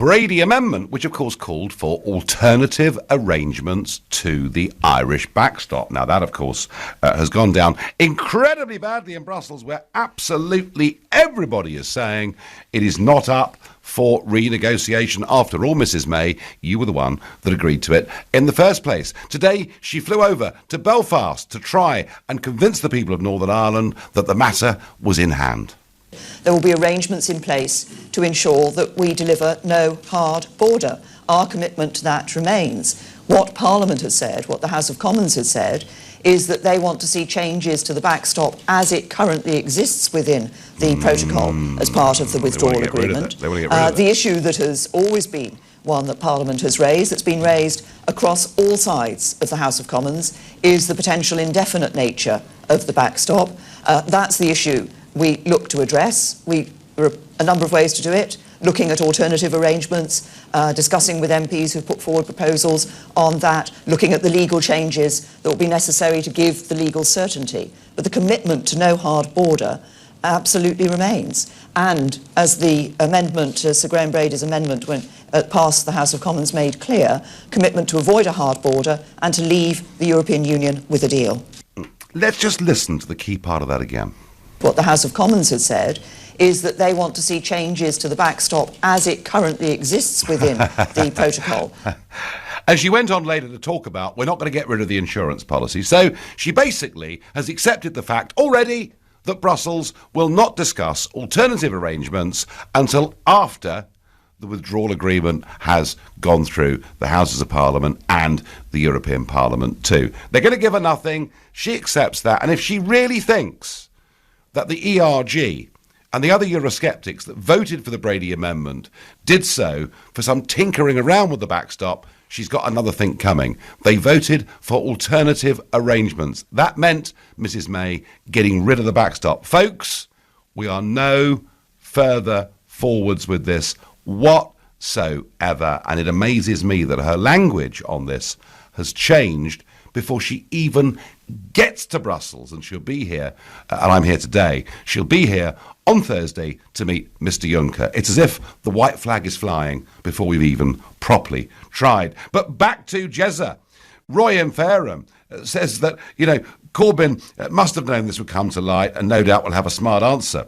Brady Amendment, which of course called for alternative arrangements to the Irish backstop. Now that, of course, has gone down incredibly badly in Brussels, where absolutely everybody is saying it is not up for renegotiation. After all, Mrs May, you were the one that agreed to it in the first place. Today, she flew over to Belfast to try and convince the people of Northern Ireland that the matter was in hand. There will be arrangements in place to ensure that we deliver no hard border. Our commitment to that remains. What Parliament has said, what the House of Commons has said, is that they want to see changes to the backstop as it currently exists within the protocol as part of the withdrawal agreement. The issue that has always been one that Parliament has raised, that's been raised across all sides of the House of Commons, is the potential indefinite nature of the backstop. That's the issue we look to address. There are a number of ways to do it, looking at alternative arrangements, discussing with MPs who've put forward proposals on that, looking at the legal changes that will be necessary to give the legal certainty. But the commitment to no hard border absolutely remains. And as the amendment, Sir Graham Brady's amendment when it passed the House of Commons made clear, commitment to avoid a hard border and to leave the European Union with a deal. Let's just listen to the key part of that again. What the House of Commons has said is that they want to see changes to the backstop as it currently exists within the protocol. And she went on later to talk about, we're not going to get rid of the insurance policy. So she basically has accepted the fact already that Brussels will not discuss alternative arrangements until after the withdrawal agreement has gone through the Houses of Parliament and the European Parliament too. They're going to give her nothing. She accepts that. And if she really thinks that the ERG and the other Eurosceptics that voted for the Brady Amendment did so for some tinkering around with the backstop, she's got another thing coming. They voted for alternative arrangements. That meant, Mrs May, getting rid of the backstop. Folks, we are no further forwards with this whatsoever. And it amazes me that her language on this has changed before she even gets to Brussels, and she'll be here, and I'm here today, she'll be here on Thursday to meet Mr Juncker. It's as if the white flag is flying before we've even properly tried. But back to Jezza. Roy in Fareham says that, Corbyn must have known this would come to light and no doubt will have a smart answer.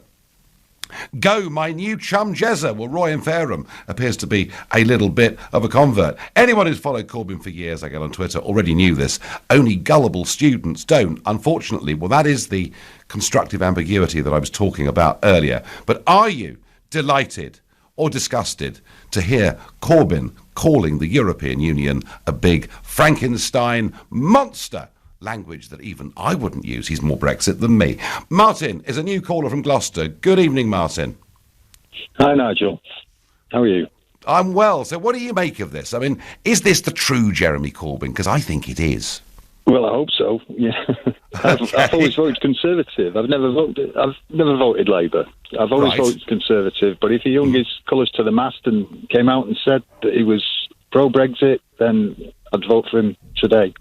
Go, my new chum Jezza. Well, Roy in Fareham appears to be a little bit of a convert. Anyone who's followed Corbyn for years, I get on Twitter, already knew this. Only gullible students don't, unfortunately. Well, that is the constructive ambiguity that I was talking about earlier. But are you delighted or disgusted to hear Corbyn calling the European Union a big Frankenstein monster? Language that even I wouldn't use. He's more Brexit than me. Martin is a new caller from Gloucester. Good evening, Martin. Hi, Nigel. How are you? I'm well. So what do you make of this? I mean, is this the true Jeremy Corbyn? Because I think it is. Well, I hope so. Yeah, I've always voted Conservative. I've never voted Labour. I've always voted Conservative. But if he hung his colours to the mast and came out and said that he was pro-Brexit, then I'd vote for him today.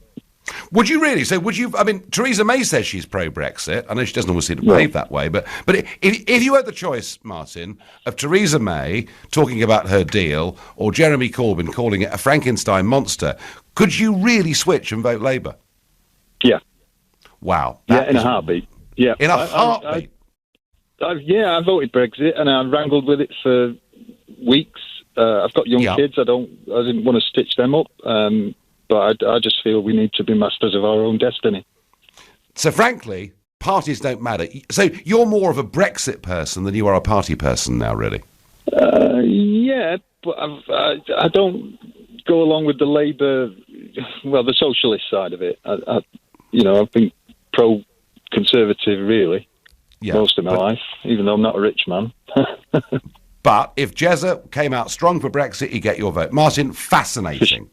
Would you really? So would you? I mean, Theresa May says she's pro-Brexit. I know she doesn't always seem to behave that way, but if you had the choice, Martin, of Theresa May talking about her deal or Jeremy Corbyn calling it a Frankenstein monster, could you really switch and vote Labour? Yeah. Wow. Yeah, in a heartbeat. Yeah. In a heartbeat? I voted Brexit and I wrangled with it for weeks. I've got young kids. I didn't want to stitch them up. But I just feel we need to be masters of our own destiny. So, frankly, parties don't matter. So you're more of a Brexit person than you are a party person now, really? Yeah, but I don't go along with the Labour, the socialist side of it. I've been pro-conservative, really, most of my life, even though I'm not a rich man. But if Jezza came out strong for Brexit, you get your vote. Martin, fascinating.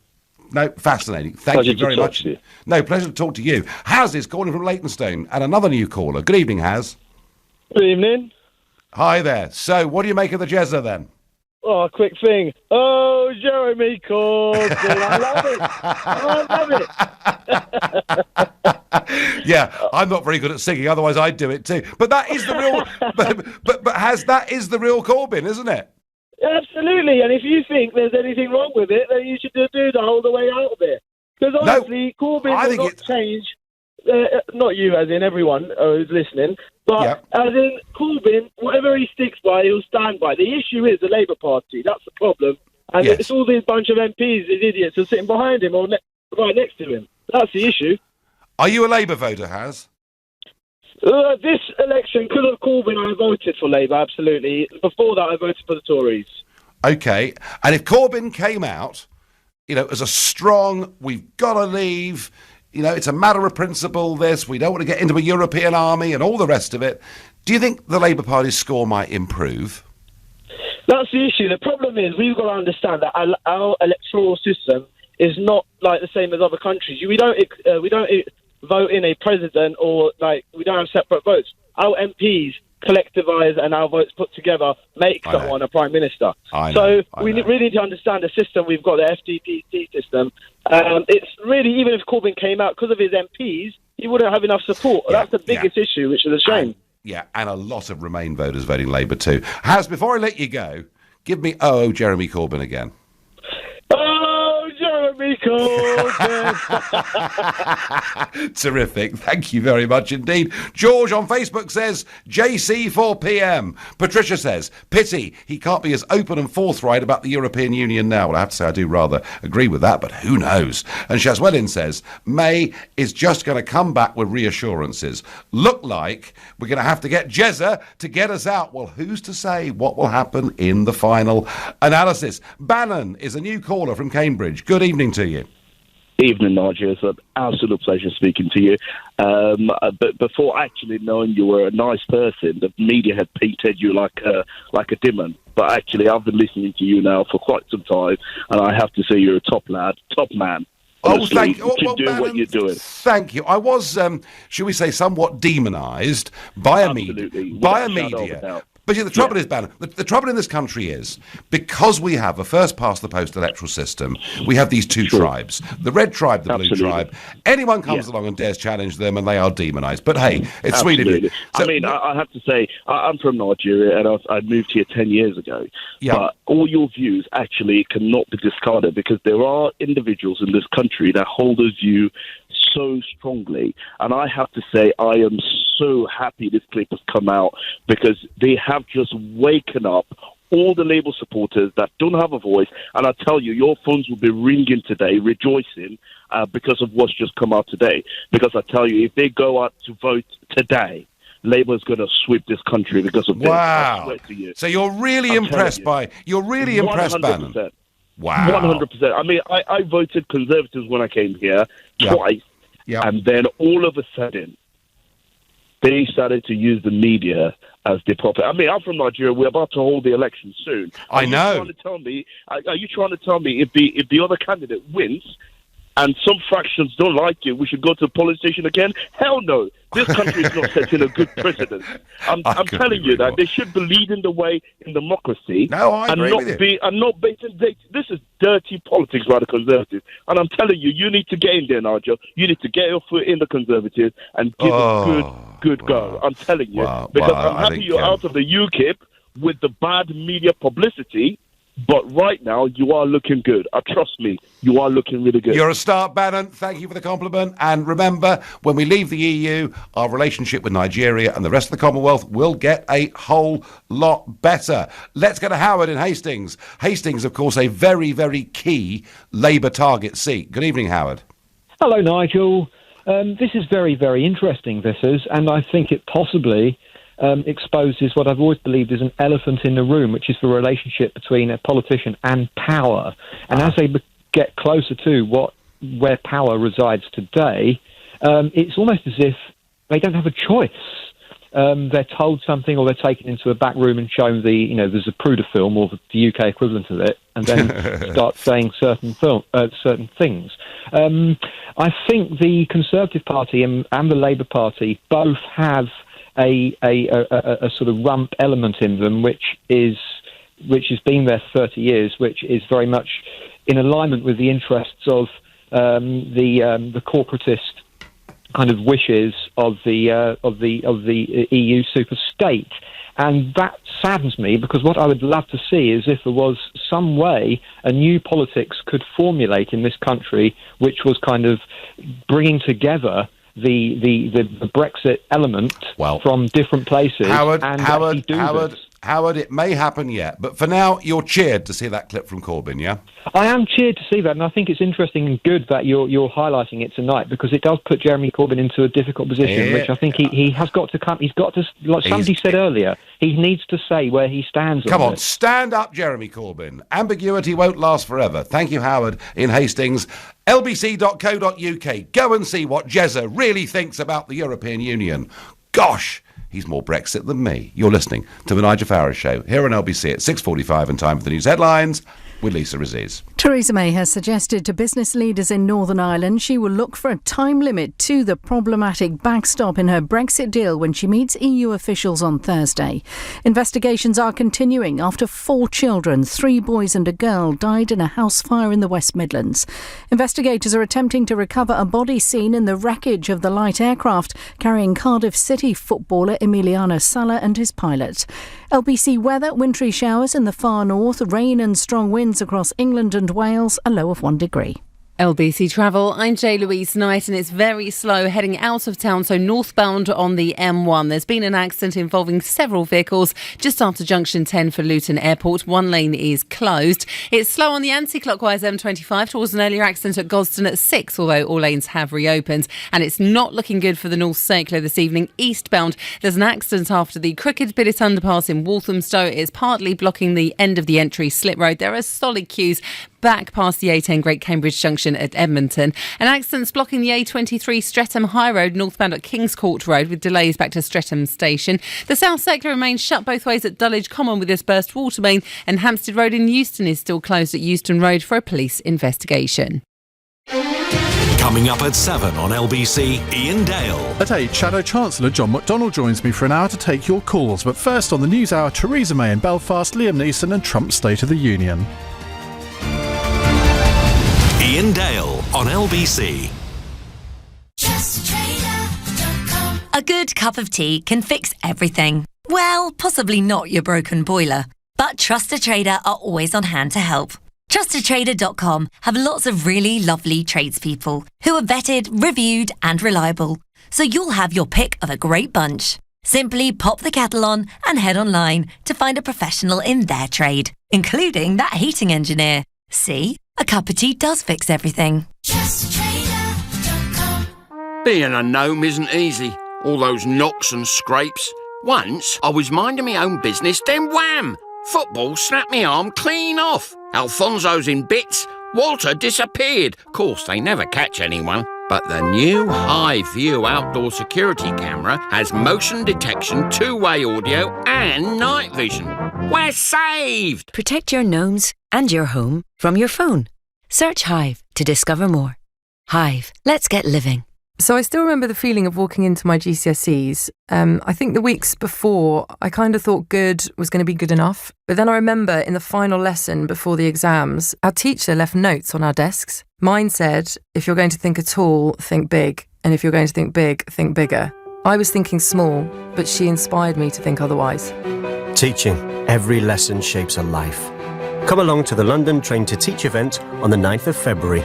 No, fascinating. Thank you very much. No, pleasure to talk to you. Haz is calling from Leytonstone, and another new caller. Good evening, Haz. Good evening. Hi there. So, what do you make of the Jezza then? Oh, a quick thing. Oh, Jeremy Corbyn. I love it. Yeah, I'm not very good at singing, otherwise I'd do it too. But that is the real... but Haz, that is the real Corbyn, isn't it? Absolutely, and if you think there's anything wrong with it, then you should do the whole the way out of it. Because honestly, Corbyn will not change. Not you, as in everyone who's listening, but as in Corbyn, whatever he sticks by, he'll stand by. The issue is the Labour Party. That's the problem. And it's all these bunch of MPs, these idiots, who are sitting behind him or right next to him. That's the issue. Are you a Labour voter, Haz? This election, because of Corbyn, I voted for Labour, absolutely. Before that, I voted for the Tories. OK. And if Corbyn came out, as a strong, we've got to leave, it's a matter of principle, this, we don't want to get into a European army and all the rest of it, do you think the Labour Party's score might improve? That's the issue. The problem is we've got to understand that our electoral system is not like the same as other countries. We don't vote in a president or we don't have separate votes. Our MPs collectivise and our votes put together make someone a prime minister. We really need to understand the system. We've got the FDP system. It's really, even if Corbyn came out because of his MPs, he wouldn't have enough support. That's the biggest issue, which is a shame. And a lot of Remain voters voting Labour too. Haz, before I let you go, give me Jeremy Corbyn again. Oh, Jeremy Corbyn! Terrific. Thank you very much indeed. George on Facebook says, JC 4pm. Patricia says, pity he can't be as open and forthright about the European Union now. Well, I have to say I do rather agree with that, but who knows? And Shazwellin says, May is just going to come back with reassurances. Look like we're going to have to get Jezza to get us out. Well, who's to say what will happen in the final analysis? Bannon is a new caller from Cambridge. Good evening to you. Evening, Nigel. It's an absolute pleasure speaking to you. But before actually knowing you were a nice person, the media had painted you like a demon. But actually, I've been listening to you now for quite some time, and I have to say you're a top lad, top man. Honestly, thank you. To do Bannon, what you're doing. Thank you. I was, shall we say, somewhat demonised by a media. But the trouble is, Bannon, the trouble in this country is, because we have a first-past-the-post electoral system, we have these two tribes, the red tribe, the blue tribe. Anyone comes along and dares challenge them, and they are demonised. But hey, it's sweet of you. So, I have to say, I'm from Nigeria, and I moved here 10 years ago. But all your views actually cannot be discarded, because there are individuals in this country that hold those views so strongly, and I have to say I am so happy this clip has come out, because they have just waken up all the Labour supporters that don't have a voice. And I tell you, your phones will be ringing today, rejoicing because of what's just come out today. Because I tell you, if they go out to vote today, Labour's going to sweep this country because of this. I swear to you. So you're really impressed impressed, Bannon. Wow. 100%. I mean, I voted Conservatives when I came here twice. And then all of a sudden, they started to use the media as the puppet. I mean, I'm from Nigeria. We're about to hold the election soon. I know. Are you trying to tell me if the other candidate wins and some fractions don't like you, we should go to the polling station again? Hell no. This country is not setting a good precedent. I'm telling you that they should be leading the way in democracy. No, I agree with you. And not baiting. This is dirty politics by the Conservatives. And I'm telling you, you need to get in there, Nigel. You need to get your foot in the Conservatives and give a good go. I'm telling you. Because I'm happy you're out of the UKIP with the bad media publicity. But right now, you are looking good. Trust me, you are looking really good. You're a start, Bannon. Thank you for the compliment. And remember, when we leave the EU, our relationship with Nigeria and the rest of the Commonwealth will get a whole lot better. Let's go to Howard in Hastings. Hastings, of course, a very, very key Labour target seat. Good evening, Howard. Hello, Nigel. This is very, very interesting, this is, and I think it possibly exposes what I've always believed is an elephant in the room, which is the relationship between a politician and power. And as they get closer to where power resides today, it's almost as if they don't have a choice. They're told something, or they're taken into a back room and shown there's a Pruder film, or the UK equivalent of it, and then start saying certain things. I think the Conservative Party and the Labour Party both have a sort of rump element in them, which has been there for 30 years, which is very much in alignment with the interests of the corporatist kind of wishes of the EU super state. And that saddens me, because what I would love to see is if there was some way a new politics could formulate in this country which was kind of bringing together the Brexit element from different places. Howard, it may happen yet, but for now, you're cheered to see that clip from Corbyn, yeah? I am cheered to see that, and I think it's interesting and good that you're highlighting it tonight, because it does put Jeremy Corbyn into a difficult position, which I think he has got to come. He's got to, like somebody said earlier, he needs to say where he stands. Come on, stand up, Jeremy Corbyn. Ambiguity won't last forever. Thank you, Howard, in Hastings. LBC.co.uk. Go and see what Jezza really thinks about the European Union. Gosh! He's more Brexit than me. You're listening to the Nigel Farage Show here on LBC at 6:45 and time for the news headlines with Lisa Aziz. Theresa May has suggested to business leaders in Northern Ireland she will look for a time limit to the problematic backstop in her Brexit deal when she meets EU officials on Thursday. Investigations are continuing after 4 children, 3 boys and a girl, died in a house fire in the West Midlands. Investigators are attempting to recover a body seen in the wreckage of the light aircraft carrying Cardiff City footballer Emiliano Sala and his pilot. LBC weather, wintry showers in the far north, rain and strong winds across England and Wales, a low of 1 degree. LBC Travel, I'm Louise Knight, and it's very slow heading out of town, so northbound on the M1. There's been an accident involving several vehicles just after junction 10 for Luton Airport. 1 lane is closed. It's slow on the anti-clockwise M25 towards an earlier accident at Gosden at 6, although all lanes have reopened. And it's not looking good for the North Circular this evening. Eastbound, there's an accident after the Crooked Billet underpass in Walthamstow. It's partly blocking the end of the entry slip road. There are solid queues back past the A10 Great Cambridge Junction at Edmonton. An accident's blocking the A23 Streatham High Road northbound at Kings Court Road with delays back to Streatham Station. The South Circular remains shut both ways at Dulwich Common with this burst water main, and Hampstead Road in Euston is still closed at Euston Road for a police investigation. Coming up at 7 on LBC, Ian Dale. At 8, Shadow Chancellor John McDonnell joins me for an hour to take your calls. But first on the News Hour, Theresa May in Belfast, Liam Neeson and Trump's State of the Union. Ian Dale on LBC. A good cup of tea can fix everything. Well, possibly not your broken boiler, but Trusted Trader are always on hand to help. TrustedTrader.com have lots of really lovely tradespeople who are vetted, reviewed and reliable, so you'll have your pick of a great bunch. Simply pop the kettle on and head online to find a professional in their trade, including that heating engineer. See? A cup of tea does fix everything. Being a gnome isn't easy. All those knocks and scrapes. Once, I was minding my own business, then wham! Football snapped my arm clean off. Alfonso's in bits. Walter disappeared. Of course, they never catch anyone. But the new Hive View outdoor security camera has motion detection, two-way audio and night vision. We're saved! Protect your gnomes and your home from your phone. Search Hive to discover more. Hive, let's get living. So I still remember the feeling of walking into my GCSEs. I think the weeks before, I kind of thought good was going to be good enough. But then I remember in the final lesson before the exams, our teacher left notes on our desks. Mine said, if you're going to think at all, think big. And if you're going to think big, think bigger. I was thinking small, but she inspired me to think otherwise. Teaching. Every lesson shapes a life. Come along to the London Train to Teach event on the 9th of February.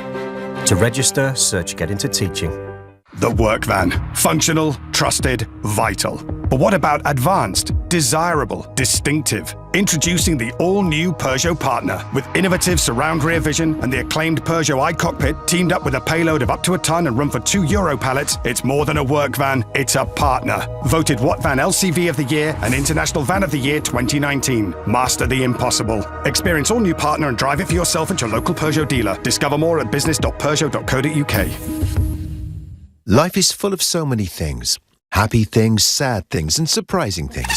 To register, search Get Into Teaching. The work van. Functional, trusted, vital. But what about advanced, desirable, distinctive? Introducing the all-new Peugeot Partner with innovative surround rear vision and the acclaimed Peugeot iCockpit teamed up with a payload of up to a ton and room for 2 Euro pallets. It's more than a work van, it's a partner. Voted What Van LCV of the Year and International Van of the Year 2019. Master the impossible. Experience all new Partner and drive it for yourself at your local Peugeot dealer. Discover more at business.peugeot.co.uk. Life is full of so many things. Happy things, sad things, and surprising things.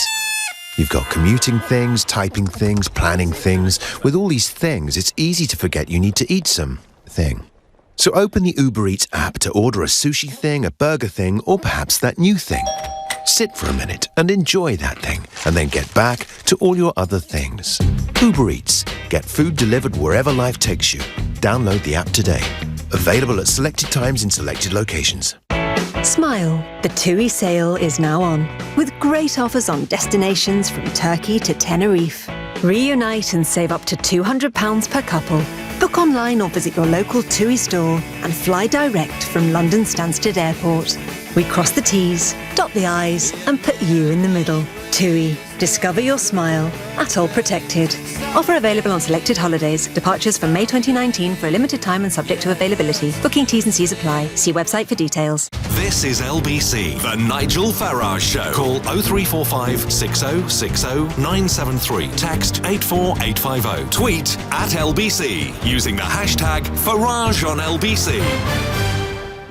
You've got commuting things, typing things, planning things. With all these things, it's easy to forget you need to eat something. So open the Uber Eats app to order a sushi thing, a burger thing, or perhaps that new thing. Sit for a minute and enjoy that thing, and then get back to all your other things. Uber Eats. Get food delivered wherever life takes you. Download the app today. Available at selected times in selected locations. Smile. The TUI sale is now on, with great offers on destinations from Turkey to Tenerife. Reunite and save up to £200 per couple. Book online or visit your local TUI store and fly direct from London Stansted Airport. We cross the T's, dot the I's and put you in the middle. TUI. Discover your smile. Atoll protected. Offer available on selected holidays. Departures from May 2019 for a limited time and subject to availability. Booking T's and C's apply. See website for details. This is LBC, the Nigel Farage Show. Call 0345 6060 973. Text 84850. Tweet at LBC using the hashtag Farage on LBC.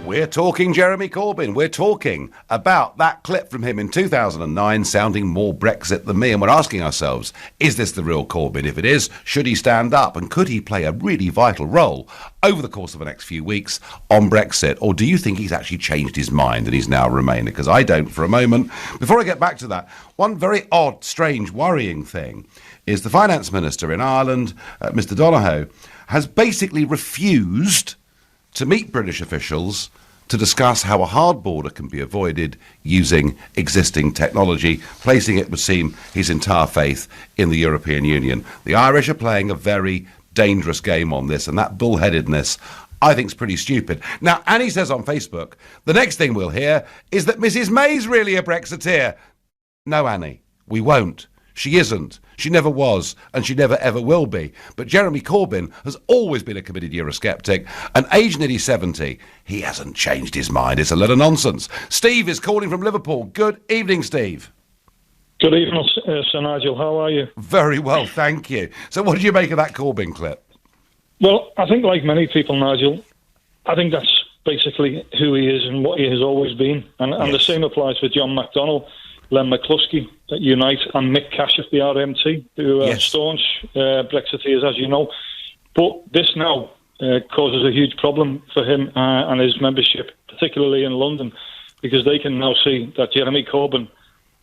We're talking Jeremy Corbyn. We're talking about that clip from him in 2009 sounding more Brexit than me. And we're asking ourselves, is this the real Corbyn? If it is, should he stand up? And could he play a really vital role over the course of the next few weeks on Brexit? Or do you think he's actually changed his mind and he's now a Remainer? Because I don't for a moment. Before I get back to that, one very odd, strange, worrying thing is the Finance Minister in Ireland, Mr Donohoe, has basically refused to meet British officials to discuss how a hard border can be avoided using existing technology, placing, it would seem, his entire faith in the European Union. The Irish are playing a very dangerous game on this, and that bullheadedness, I think, is pretty stupid. Now, Annie says on Facebook, the next thing we'll hear is that Mrs May's really a Brexiteer. No, Annie, we won't. She isn't. She never was, and she never ever will be. But Jeremy Corbyn has always been a committed Eurosceptic, and aged nearly 70, he hasn't changed his mind. It's a lot of nonsense. Steve is calling from Liverpool. Good evening, Steve. Good evening, Sir Nigel. How are you? Very well, thank you. So what did you make of that Corbyn clip? Well, I think like many people, Nigel, I think that's basically who he is and what he has always been. And the same applies for John McDonnell, Len McCluskey at Unite, and Mick Cash of the RMT, who are staunch Brexiteers, as you know. But this now causes a huge problem for him and his membership, particularly in London, because they can now see that Jeremy Corbyn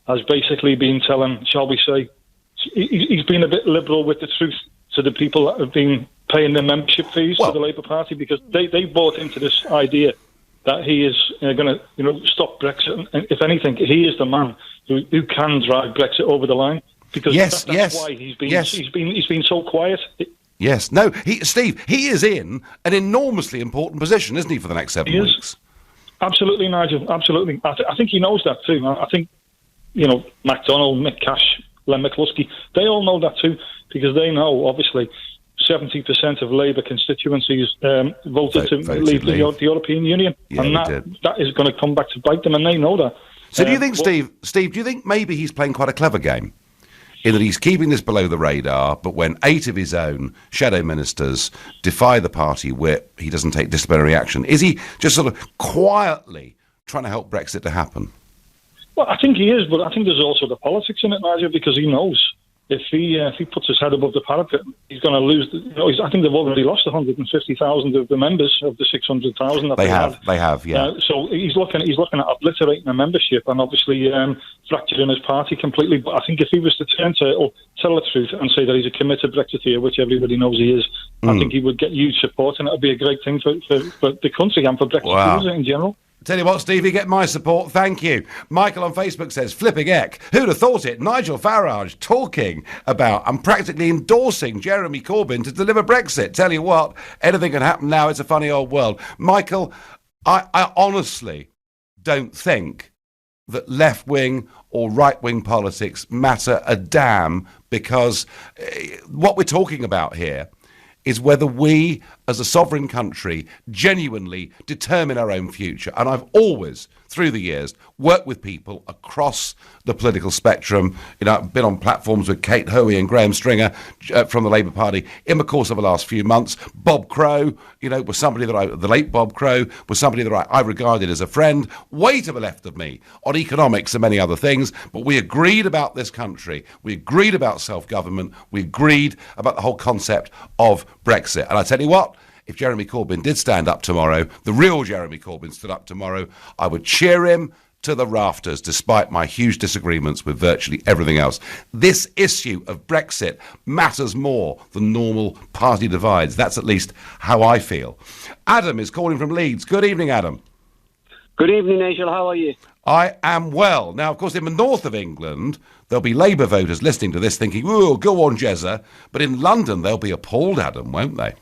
has basically been telling, shall we say, he's been a bit liberal with the truth to the people that have been paying their membership fees to the Labour Party, because they bought into this idea that he is going to stop Brexit. And if anything, he is the man who can drive Brexit over the line, because that's why he's been so quiet. Yes, no, Steve, he is in an enormously important position, isn't he, for the next 7 weeks? Absolutely, Nigel, absolutely. I think he knows that too. I think, McDonnell, Mick Cash, Len McCluskey, they all know that too, because they know, obviously, 70% of Labour constituencies voted to leave the European Union, and that is going to come back to bite them, and they know that. So do you think, Steve, do you think maybe he's playing quite a clever game, in that he's keeping this below the radar, but when 8 of his own shadow ministers defy the party whip, he doesn't take disciplinary action? Is he just sort of quietly trying to help Brexit to happen? Well, I think he is, but I think there's also the politics in it, Nigel, because he knows if he puts his head above the parapet, he's going to lose. I think they've already lost 150,000 of the members of the 600,000 that they have. They have, yeah. So he's looking at obliterating the membership and obviously fracturing his party completely. But I think if he was to tell the truth and say that he's a committed Brexiteer, which everybody knows he is, I think he would get huge support, and it would be a great thing for the country and for Brexiteers in general. Tell you what, Steve, you get my support. Thank you. Michael on Facebook says, flipping heck, who'd have thought it? Nigel Farage talking about and practically endorsing Jeremy Corbyn to deliver Brexit. Tell you what, anything can happen now. It's a funny old world. Michael, I honestly don't think that left-wing or right-wing politics matter a damn, because what we're talking about here is whether we, as a sovereign country, genuinely determine our own future. And I've always, through the years, worked with people across the political spectrum. I've been on platforms with Kate Hoey and Graham Stringer from the Labour Party in the course of the last few months. Bob Crow, was somebody that the late Bob Crow was somebody that I regarded as a friend, way to the left of me on economics and many other things. But we agreed about this country. We agreed about self-government. We agreed about the whole concept of Brexit. And I tell you what, if Jeremy Corbyn did stand up tomorrow, the real Jeremy Corbyn stood up tomorrow, I would cheer him to the rafters, despite my huge disagreements with virtually everything else. This issue of Brexit matters more than normal party divides. That's at least how I feel. Adam is calling from Leeds. Good evening, Adam. Good evening, Nigel. How are you? I am well. Now, of course, in the north of England, there'll be Labour voters listening to this thinking, "Ooh, go on, Jezza." But in London, they'll be appalled, Adam, won't they?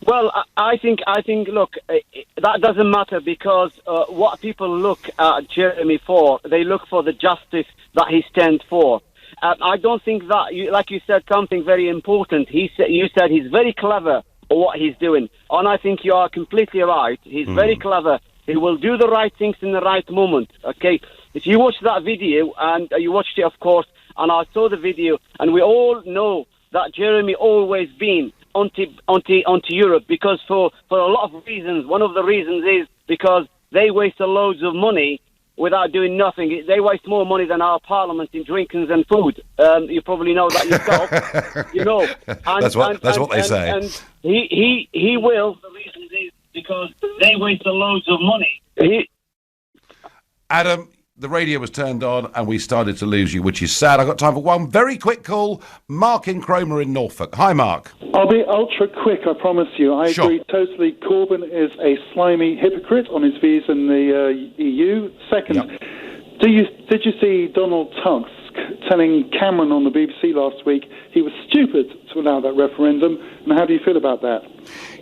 Well, I think. Look, that doesn't matter because what people look at Jeremy for, they look for the justice that he stands for. I don't think that, like you said, something very important. You said he's very clever at what he's doing, and I think you are completely right. He's very clever. He will do the right things in the right moment. Okay, if you watch that video, and you watched it, of course, and I saw the video, and we all know that Jeremy always been anti-Europe because for a lot of reasons. One of the reasons is because they waste loads of money without doing nothing. They waste more money than our parliament in drinkings and food. You probably know that yourself. You know, and, that's what they say. And he will. The reason is because they waste loads of money. Adam, the radio was turned on and we started to lose you, which is sad. I've got time for one very quick call. Mark in Cromer in Norfolk. Hi, Mark. I'll be ultra quick, I promise you. I agree totally. Corbyn is a slimy hypocrite on his views in the EU. Second, did you see Donald Tusk telling Cameron on the BBC last week he was stupid to allow that referendum? And how do you feel about that?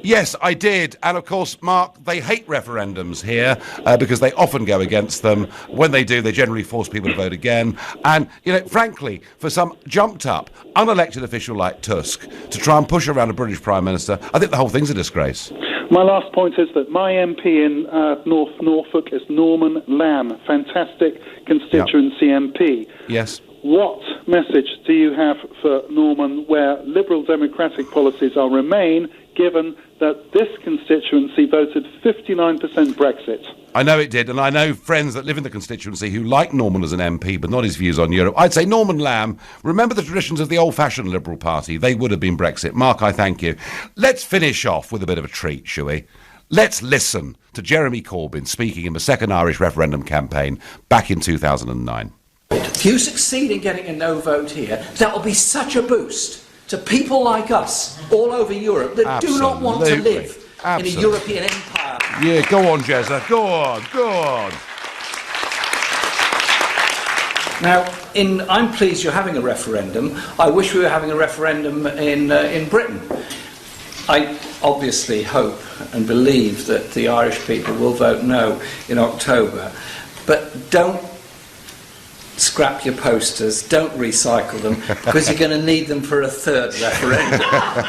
Yes, I did. And of course, Mark, they hate referendums here because they often go against them. When they do, they generally force people to vote again. And, you know, frankly, for some jumped up, unelected official like Tusk to try and push around a British Prime Minister, I think the whole thing's a disgrace. My last point is that my MP in North Norfolk is Norman Lamb, fantastic constituency MP. Yes. What message do you have for Norman where Liberal Democratic policies are Remain, given that this constituency voted 59% Brexit? I know it did, and I know friends that live in the constituency who like Norman as an MP, but not his views on Europe. I'd say Norman Lamb, remember the traditions of the old-fashioned Liberal Party. They would have been Brexit. Mark, I thank you. Let's finish off with a bit of a treat, shall we? Let's listen to Jeremy Corbyn speaking in the second Irish referendum campaign back in 2009. If you succeed in getting a no vote here, that will be such a boost to people like us all over Europe that do not want to live in a European empire. Yeah, go on, Jezza. Go on, go on. Now, I'm pleased you're having a referendum. I wish we were having a referendum in Britain. I obviously hope and believe that the Irish people will vote no in October, but don't scrap your posters, don't recycle them, because you're going to need them for a third referendum.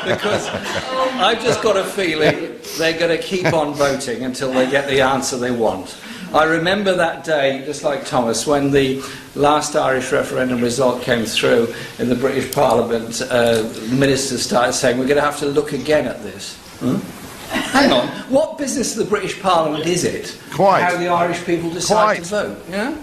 Because I've just got a feeling they're going to keep on voting until they get the answer they want. I remember that day, just like Thomas, when the last Irish referendum result came through in the British Parliament, the ministers started saying, we're going to have to look again at this. Hang on, what business of the British Parliament is it? How the Irish people decide to vote, yeah?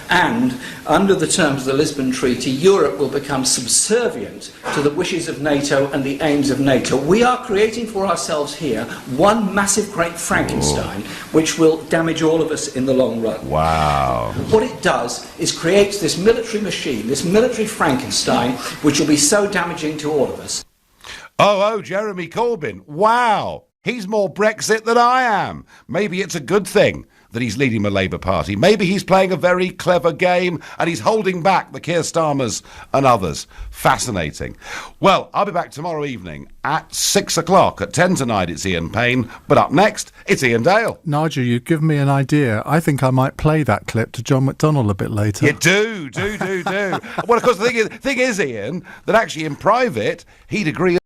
And under the terms of the Lisbon Treaty, Europe will become subservient to the wishes of NATO and the aims of NATO. We are creating for ourselves here one massive great Frankenstein, which will damage all of us in the long run. Wow. What it does is creates this military machine, this military Frankenstein, which will be so damaging to all of us. Oh, Jeremy Corbyn. Wow. He's more Brexit than I am. Maybe it's a good thing that he's leading the Labour Party. Maybe he's playing a very clever game and he's holding back the Keir Starmers and others. Fascinating. Well, I'll be back tomorrow evening at 6 o'clock. At 10 tonight, it's Ian Payne. But up next, it's Ian Dale. Nigel, you've given me an idea. I think I might play that clip to John McDonnell a bit later. You do. Well, of course, the thing is, Ian, that actually in private, he'd agree